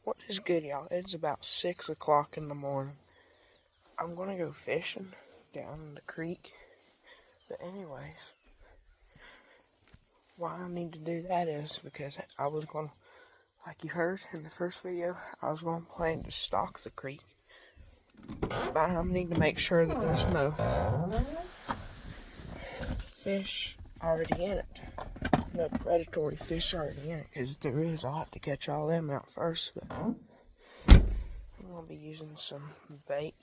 What is good, y'all? It's about 6 o'clock in the morning. I'm gonna go fishing down in the creek. But anyways, why I need to do that is because I was gonna, like you heard in the first video, I was gonna plan to stock the creek. But I need to make sure that there's no fish already in it. No predatory fish already in it, because there is. I'll have to catch all them out first. But I'm gonna be using some bait.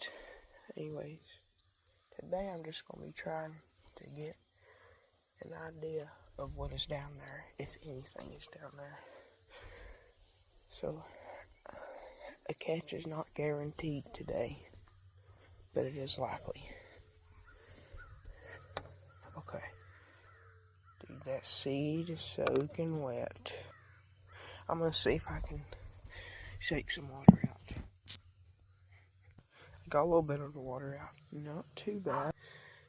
Anyways, today I'm just gonna be trying to get an idea of what is down there, if anything is down there. So, a catch is not guaranteed today, but it is likely. Okay. Dude, that seed is soaking wet. I'm gonna see if I can shake some water out. Got a little bit of the water out. Not too bad.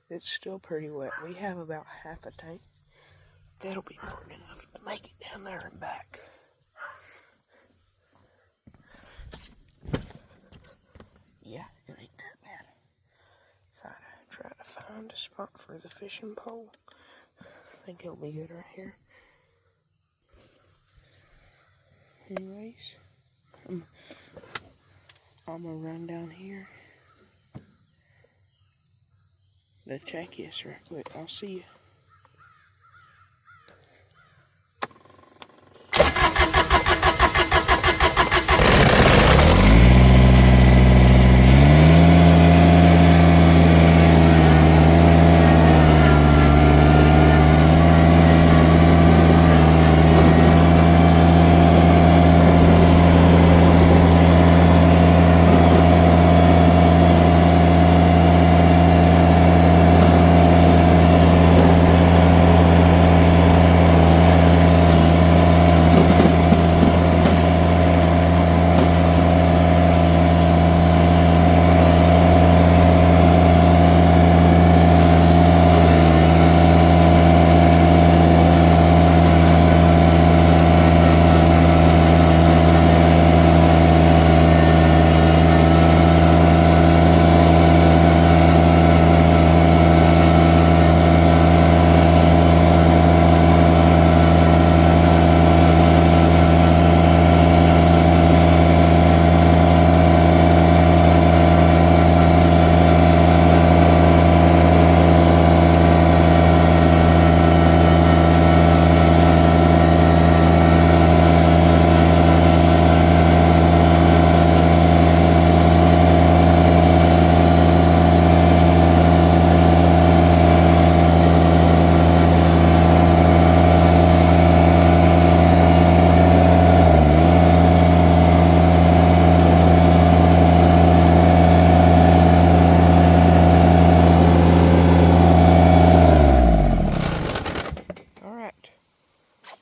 It's still pretty wet. We have about half a tank. That'll be more than enough to make it down there and back. Yeah, it ain't that bad. If I try to find a spot for the fishing pole, I think it'll be good right here. Anyways, I'm gonna run down here to check this right quick. I'll see you.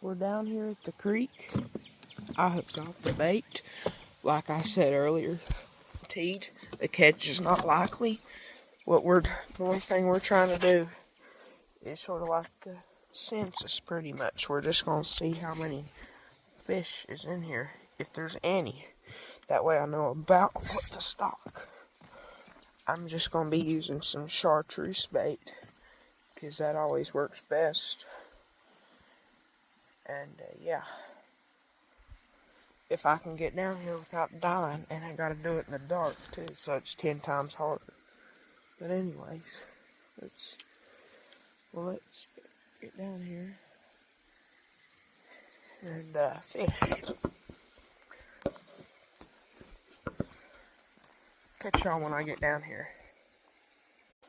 We're down here at the creek. I hooked off the bait. Like I said earlier, teed, the catch is not likely. The one thing we're trying to do is sort of like a census, pretty much. We're just going to see how many fish is in here, if there's any. That way I know about what to stock. I'm just going to be using some chartreuse bait, because that always works best. And yeah, if I can get down here without dying, and I gotta do it in the dark too, so it's 10 times harder. But anyways, let's get down here and fish. Catch y'all when I get down here.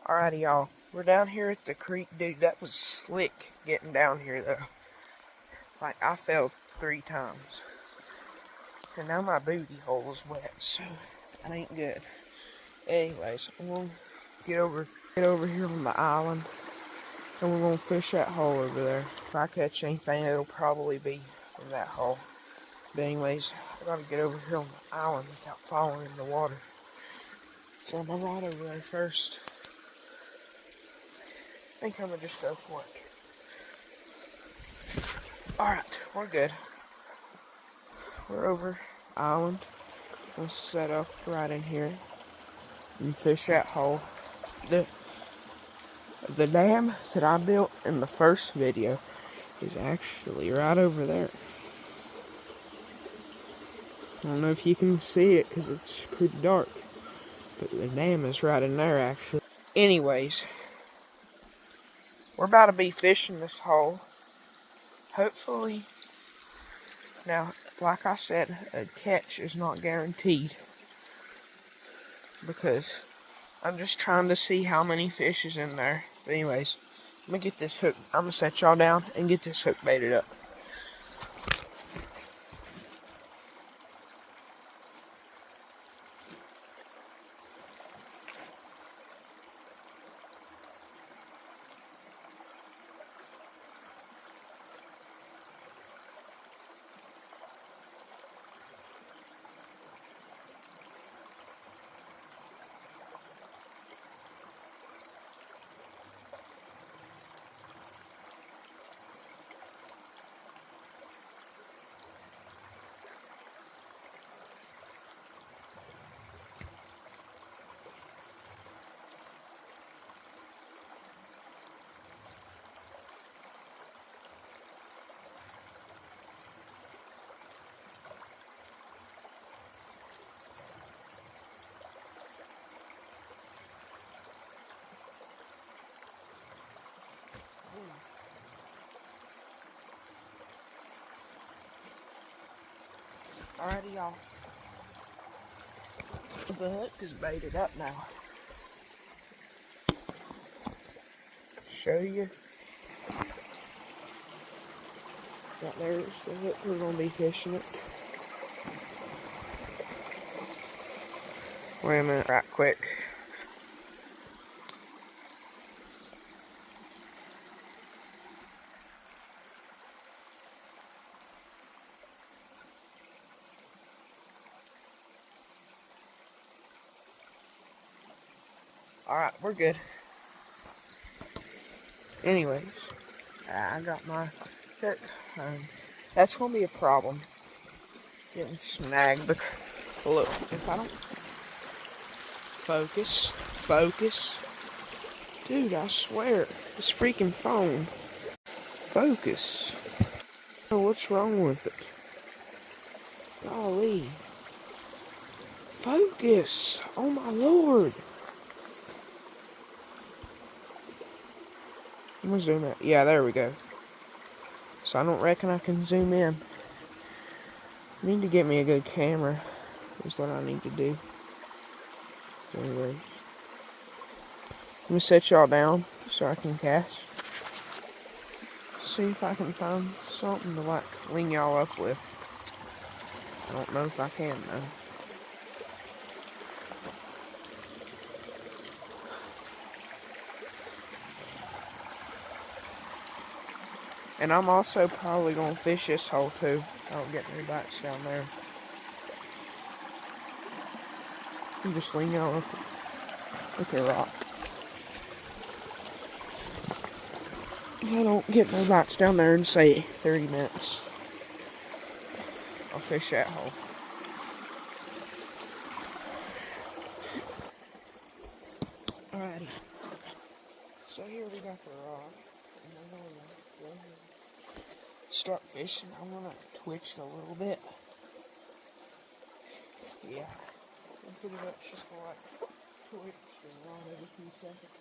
Alrighty, y'all, we're down here at the creek. Dude, that was slick getting down here though. Like, I fell 3 times. And now my booty hole is wet, so that ain't good. Anyways, I'm gonna get over here on the island, and we're gonna fish that hole over there. If I catch anything, it'll probably be in that hole. But anyways, I gotta get over here on the island without falling in the water. So I'm gonna ride over there first. I think I'm gonna just go for it. Alright, we're good. We're over island. I'll set up right in here and fish that hole. The dam that I built in the first video is actually right over there. I don't know if you can see it because it's pretty dark, but the dam is right in there actually. Anyways, we're about to be fishing this hole. Hopefully, now, like I said, a catch is not guaranteed because I'm just trying to see how many fish is in there. But anyways, I'm gonna get this hook. I'm gonna set y'all down and get this hook baited up. Alrighty, y'all. The hook is baited up now. Show you. Right there's the hook. We're gonna be fishing it. Wait a minute, right quick. Alright, we're good. Anyways, I got my hook. That's gonna be a problem. Getting snagged. Look, if I don't focus. Dude, I swear, this freaking phone. Focus. Oh, what's wrong with it? Golly. Focus. Oh my lord. I'm gonna zoom out. Yeah, there we go. So I don't reckon I can zoom in. I need to get me a good camera. Is what I need to do. Anyways. I'm gonna set y'all down so I can cast. See if I can find something to like wing y'all up with. I don't know if I can though. And I'm also probably gonna fish this hole too. I don't get any bites down there. I'm just wing y'all up with a rock. If I don't get no bites down there in say 30 minutes, I'll fish that hole. Alrighty. So here we got the rod. And I'm gonna go ahead and start fishing. I'm gonna twitch it a little bit. Yeah. I'm pretty much just gonna like twitch the rod every few seconds.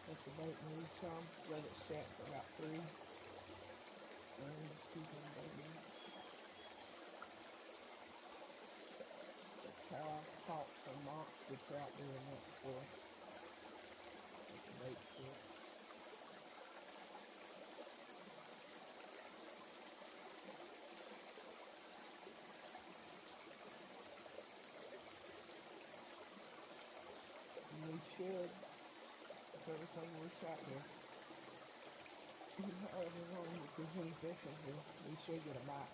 Let the bait move some. Let it set for about 3. And just keep on baiting it. That's how I caught some monster trout doing that before. Let the bait sit. And we should, if everything works out here, as long as there's any fish in here, we should get a bite.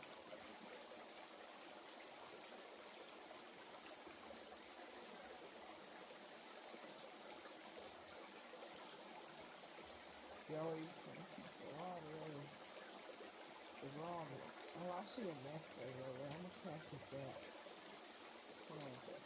Joey, the rod really is wrong. Oh, I see a nest right over there. I'm gonna cast at that. Hold on a second.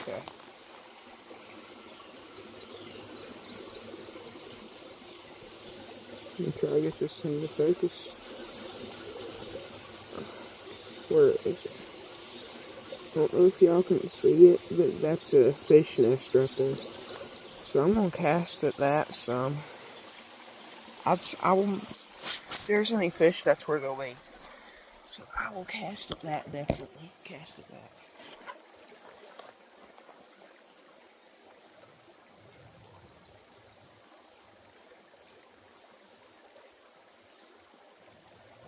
Okay. Let me try to get this thing to focus. Where is it? I don't know if y'all can see it, but that's a fish nest right there. So I'm gonna cast at that some. I will. If there's any fish, that's where they'll be. So I will cast at that definitely. Cast at that.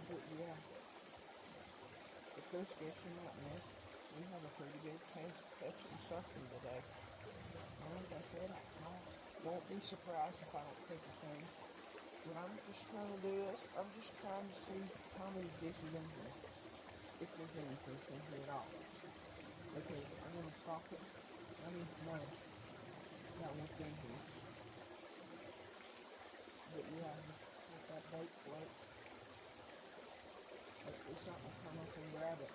But yeah, if there's fish in that nest, we have a pretty good chance of catching something today. And like I said, I won't be surprised if I don't take a thing. What I'm just trying to do is, I'm just trying to see how many fish is in here. If there's any fish in here at all. Okay, I'm gonna stop it. I need to know about what's in here. But yeah, just let that bait float. Hopefully something will come up and grab it.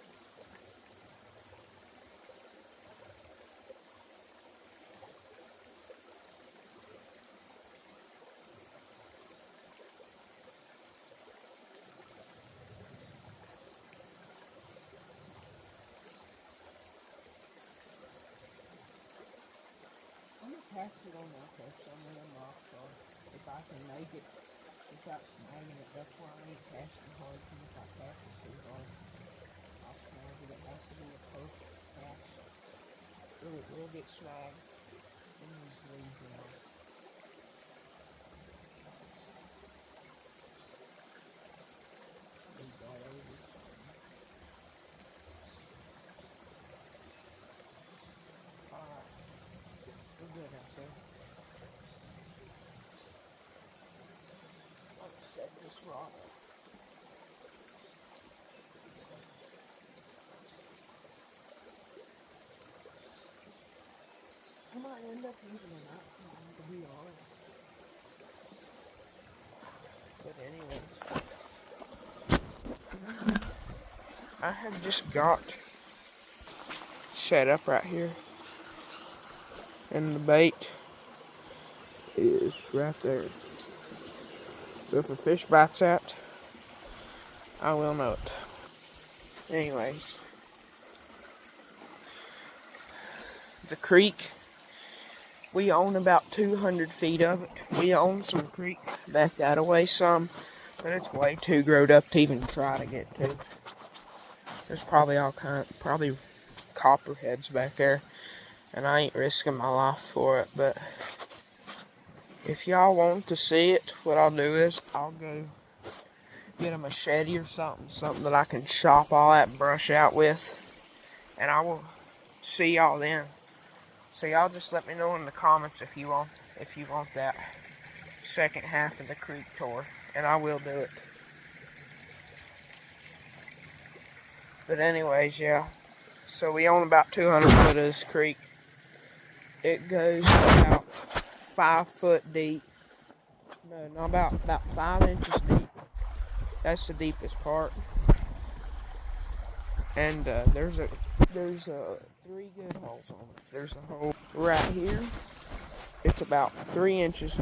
I'm gonna cast it on there for some of them rocks, or if I can make it without snagging it. That's why I ain't casting hard, because if I cast it too hard, I'll snag it. It has to be a perfect cast, or it will get snagged in these leaves, you know. Leave that over some. Alright, we're good out there. Let's set this rod up. I might end up using a knife, to be honest. But anyways, I have just got set up right here, and the bait is right there. So if a fish bites that, I will know it. Anyways, the creek, we own about 200 feet of it. We own some creek back that away some, but it's way too growed up to even try to get to. There's probably probably copperheads back there, and I ain't risking my life for it. But if y'all want to see it, what I'll do is I'll go get a machete or something that I can chop all that brush out with, and I will see y'all then. So y'all just let me know in the comments if you want that second half of the creek tour, and I will do it. But anyways, yeah. So we own about 200 foot of this creek. It goes about 5 foot deep. No, not about 5 inches deep. That's the deepest part. And there's 3 good holes on it. There's a hole right here. It's about 3 inches,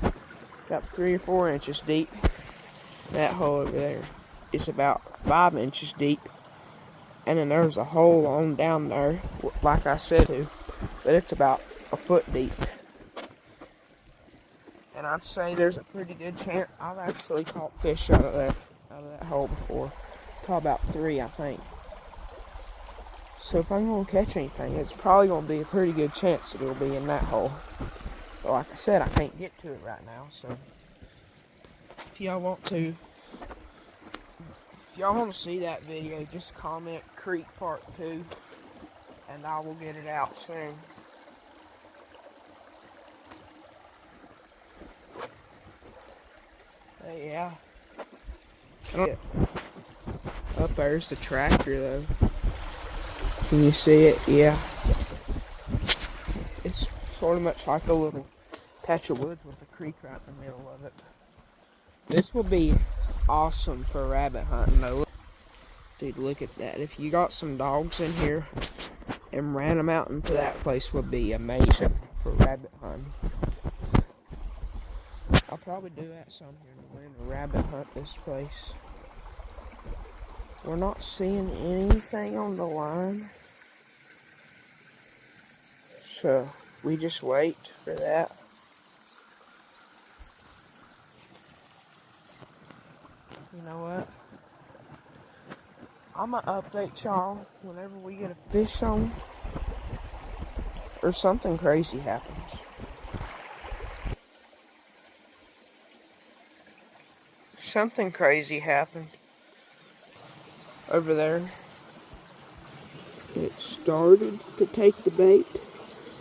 about 3 or 4 inches deep. That hole over there is about 5 inches deep. And then there's a hole on down there, like I said, but it's about a foot deep. And I'd say there's a pretty good chance. I've actually caught fish out of that hole before. Caught about 3, I think. So if I'm gonna catch anything, it's probably gonna be a pretty good chance that it'll be in that hole. But like I said, I can't get to it right now. So if y'all want to see that video, just comment Creek Part 2, and I will get it out soon. But yeah. Up there's the tractor though. Can you see it? Yeah. It's sort of much like a little patch of woods with a creek right in the middle of it. This will be awesome for rabbit hunting though. Dude, look at that. If you got some dogs in here and ran them out into that place, would be amazing for rabbit hunting. I'll probably do that some here in the winter, rabbit hunt this place. We're not seeing anything on the line, so we just wait for that. You know what? I'm gonna update y'all whenever we get a fish on or something crazy happens. Something crazy happened over there. It started to take the bait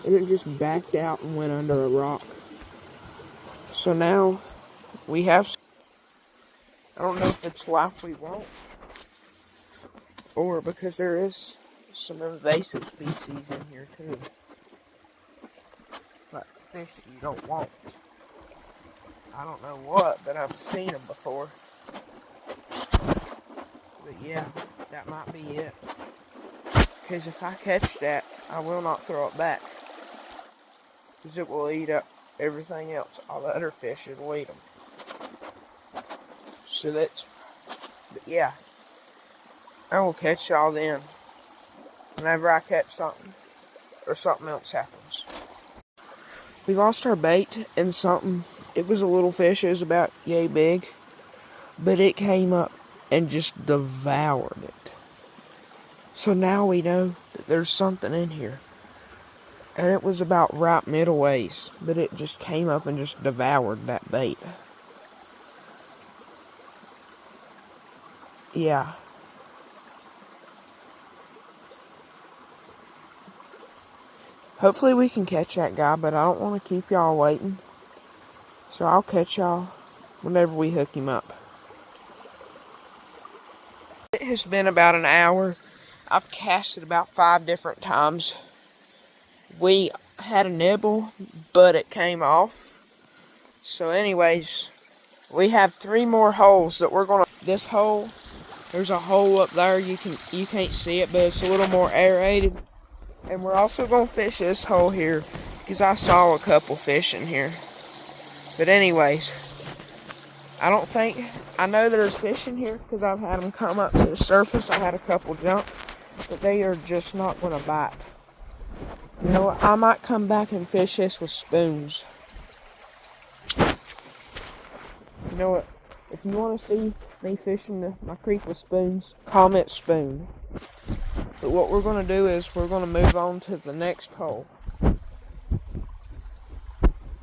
and it just backed out and went under a rock. So now we have, I don't know if it's life we want or because there is some invasive species in here too. Like fish you don't want. I don't know what, but I've seen them before. But yeah, that might be it. Because if I catch that, I will not throw it back. Because it will eat up everything else. All the other fish, it will eat them. So that's, but yeah. I will catch y'all then. Whenever I catch something, or something else happens. We lost our bait and something. It was a little fish. It was about yay big. But it came up and just devoured it. So now we know that there's something in here. And it was about right middle ways. But it just came up and just devoured that bait. Yeah. Hopefully we can catch that guy, but I don't want to keep y'all waiting. So I'll catch y'all whenever we hook him up. It has been about an hour. I've cast it about 5 different times. We had a nibble, but it came off. So anyways, we have 3 more holes that we're gonna, this hole, there's a hole up there, you can't see it, but it's a little more aerated. And we're also gonna fish this hole here, because I saw a couple fish in here. But anyways, I know there's fish in here, because I've had them come up to the surface. I had a couple jump, but they are just not gonna bite. You know what, I might come back and fish this with spoons. You know what, if you want to see me fishing my creek with spoons, comment spoon. But what we're going to do is we're going to move on to the next hole.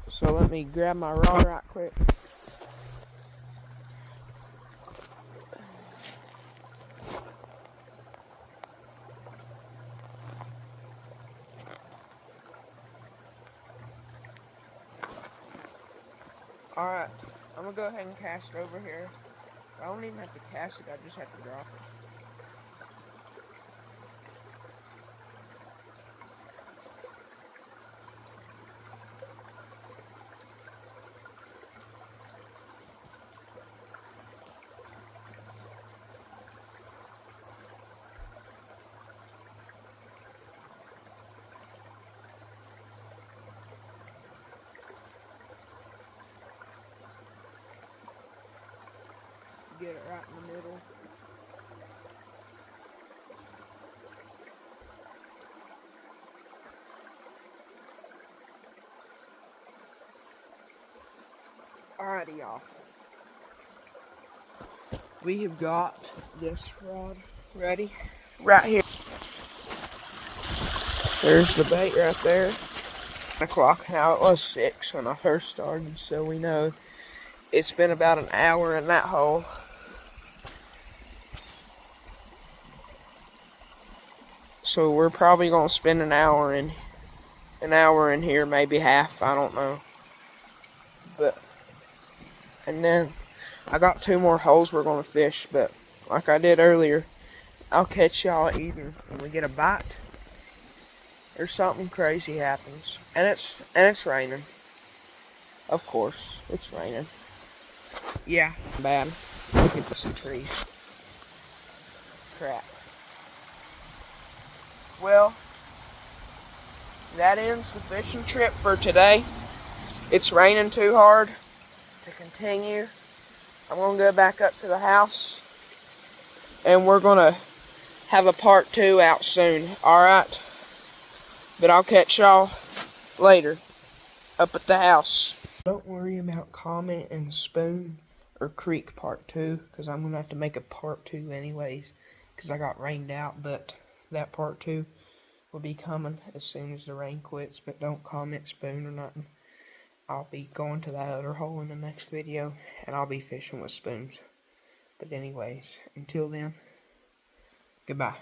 So let me grab my rod right quick. Alright, I'm going to go ahead and cast it over here. I don't even have to cast it, I just have to drop it. Get it right in the middle. Alrighty, y'all. We have got this rod ready right here. There's the bait right there. 9 o'clock now. It was 6 when I first started, so we know it's been about an hour in that hole. So we're probably gonna spend an hour in here, maybe half, I don't know. But and then I got 2 more holes we're gonna fish, but like I did earlier, I'll catch y'all either when we get a bite or something crazy happens. And it's raining. Of course, it's raining. Yeah, bad. Look at some trees. Crap. Well, that ends the fishing trip for today. It's raining too hard to continue. I'm going to go back up to the house, and we're going to have a part 2 out soon, alright? But I'll catch y'all later up at the house. Don't worry about Comet and Spoon or Creek part 2, because I'm going to have to make a part 2 anyways, because I got rained out, but that part 2 will be coming as soon as the rain quits. But don't comment Spoon or nothing. I'll be going to that other hole in the next video, and I'll be fishing with spoons. But anyways, until then, goodbye.